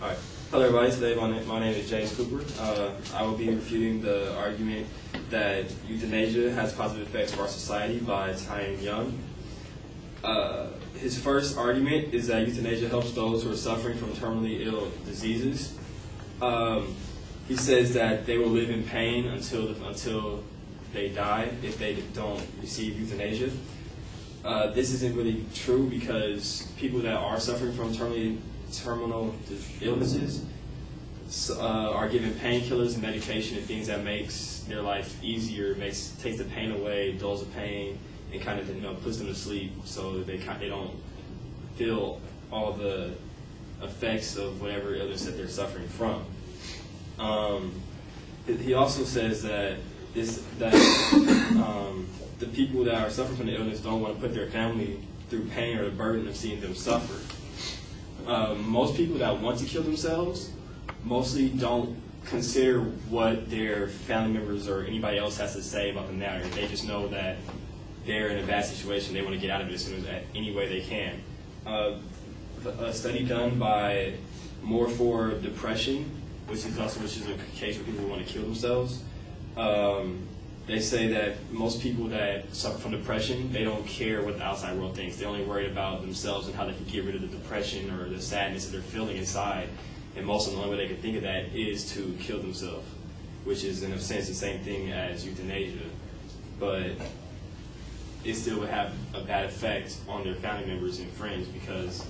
All right. Hello, everybody. Today, my name is James Cooper. I will be refuting the argument that euthanasia has positive effects for our society by Tyne Young. His first argument is that euthanasia helps those who are suffering from terminally ill diseases. He says that they will live in pain until they die if they don't receive euthanasia. This isn't really true because people that are suffering from terminal illnesses are given painkillers and medication and things that makes their life easier, takes the pain away, dulls the pain, and kind of puts them to sleep so they don't feel all the effects of whatever illness that they're suffering from. He also says that the people that are suffering from the illness don't want to put their family through pain or the burden of seeing them suffer. Most people that want to kill themselves mostly don't consider what their family members or anybody else has to say about the matter. They just know that they're in a bad situation. They want to get out of it as soon as any way they can. A study done by More for Depression, which is a case where people want to kill themselves. They say that most people that suffer from depression, they don't care what the outside world thinks. They're only worried about themselves and how they can get rid of the depression or the sadness that they're feeling inside. And most of the only way they can think of that is to kill themselves, which is in a sense the same thing as euthanasia. But it still would have a bad effect on their family members and friends because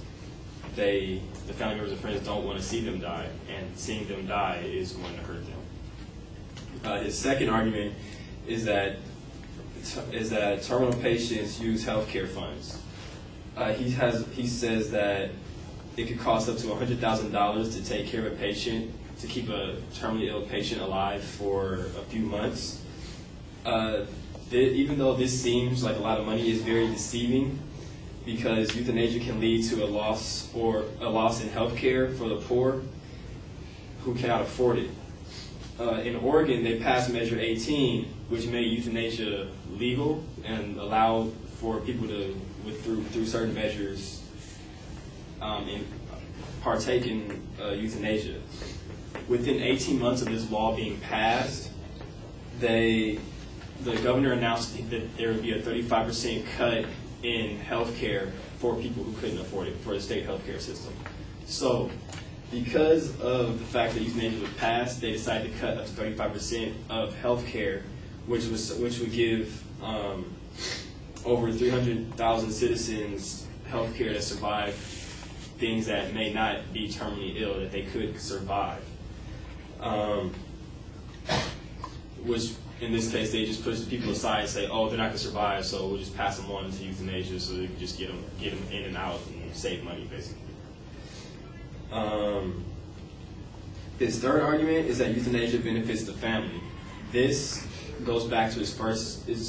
the family members and friends don't want to see them die, and seeing them die is going to hurt them. His second argument is that terminal patients use healthcare funds. He says that it could cost up to $100,000 to take care of a patient, to keep a terminally ill patient alive for a few months. Even though this seems like a lot of money, it's very deceiving because euthanasia can lead to a loss in health care for the poor who cannot afford it. In Oregon, they passed Measure 18, which made euthanasia legal and allowed for people to, through certain measures, partake in euthanasia. Within 18 months of this law being passed, the governor announced that there would be a 35% cut in health care for people who couldn't afford it, for the state health care system. So, because of the fact that euthanasia was passed, they decided to cut up to 35% of health care, which would give over 300,000 citizens health care to survive things that may not be terminally ill, that they could survive. Which, in this case, they just push people aside and say, oh, they're not going to survive, so we'll just pass them on to euthanasia so they can just get them in and out and save money, basically. His third argument is that euthanasia benefits the family. This goes back to is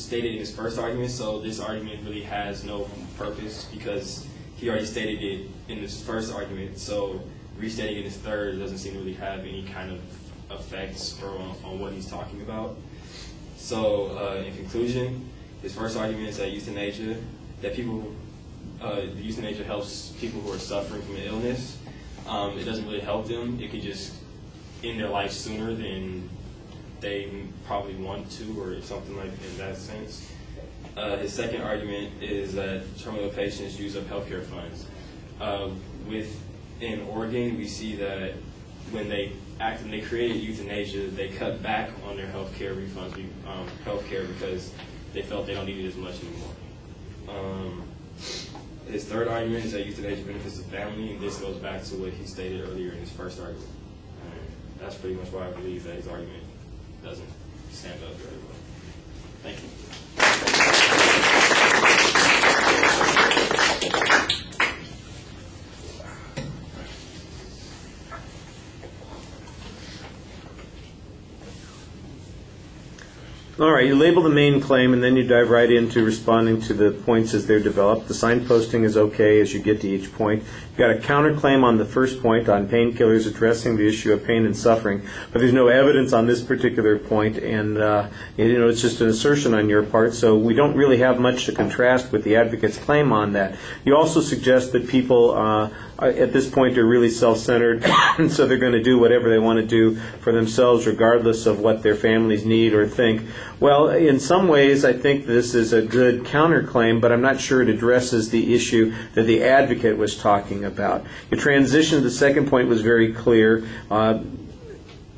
stated in his first argument, so this argument really has no purpose because he already stated it in his first argument, so restating it in his third doesn't seem to really have any kind of effects on what he's talking about. So, in conclusion, his first argument is that euthanasia helps people who are suffering from an illness. It doesn't really help them. It could just end their life sooner than they probably want to, or something like in that sense. His second argument is that terminal patients use up healthcare funds. In Oregon, we see that when they created euthanasia, they cut back on their healthcare refunds, healthcare, because they felt they don't need it as much anymore. His third argument is that euthanasia benefits the family, and this goes back to what he stated earlier in his first argument. And that's pretty much why I believe that his argument doesn't stand up very well. Thank you. All right, you label the main claim, and then you dive right into responding to the points as they're developed. The signposting is okay as you get to each point. You've got a counterclaim on the first point on painkillers addressing the issue of pain and suffering, but there's no evidence on this particular point, and it's just an assertion on your part, so we don't really have much to contrast with the advocate's claim on that. You also suggest that people at this point are really self-centered, and so they're going to do whatever they want to do for themselves regardless of what their families need or think. Well, in some ways I think this is a good counterclaim, but I'm not sure it addresses the issue that the advocate was talking about. Your transition to the second point was very clear.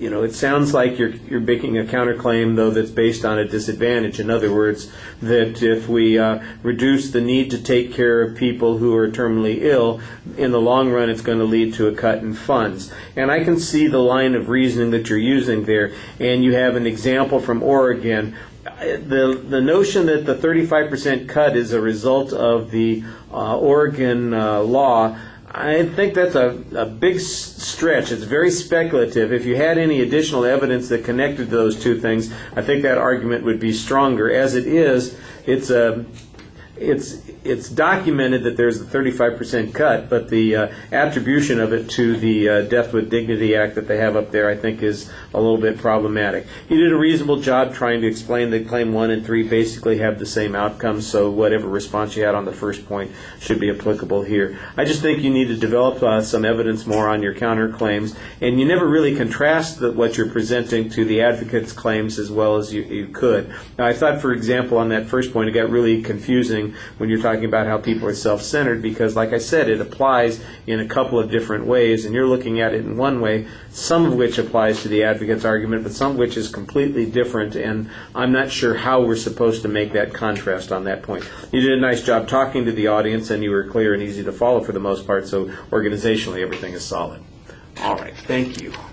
It sounds like you're making a counterclaim, though, that's based on a disadvantage. In other words, that if we reduce the need to take care of people who are terminally ill, in the long run it's going to lead to a cut in funds. And I can see the line of reasoning that you're using there. And you have an example from Oregon. The notion that the 35% cut is a result of the Oregon law, I think that's a big stretch. It's very speculative. If you had any additional evidence that connected those two things, I think that argument would be stronger. As it is, it's documented that there's a 35% cut, but the attribution of it to the Death with Dignity Act that they have up there, I think, is a little bit problematic. You did a reasonable job trying to explain that Claim 1 and 3 basically have the same outcome, so whatever response you had on the first point should be applicable here. I just think you need to develop some evidence more on your counterclaims, and you never really contrast what you're presenting to the advocate's claims as well as you could. Now, I thought, for example, on that first point, it got really confusing when you're talking about how people are self-centered, because, like I said, it applies in a couple of different ways, and you're looking at it in one way, some of which applies to the advocate's argument, but some of which is completely different, and I'm not sure how we're supposed to make that contrast on that point. You did a nice job talking to the audience, and you were clear and easy to follow for the most part, so organizationally everything is solid. All right, thank you.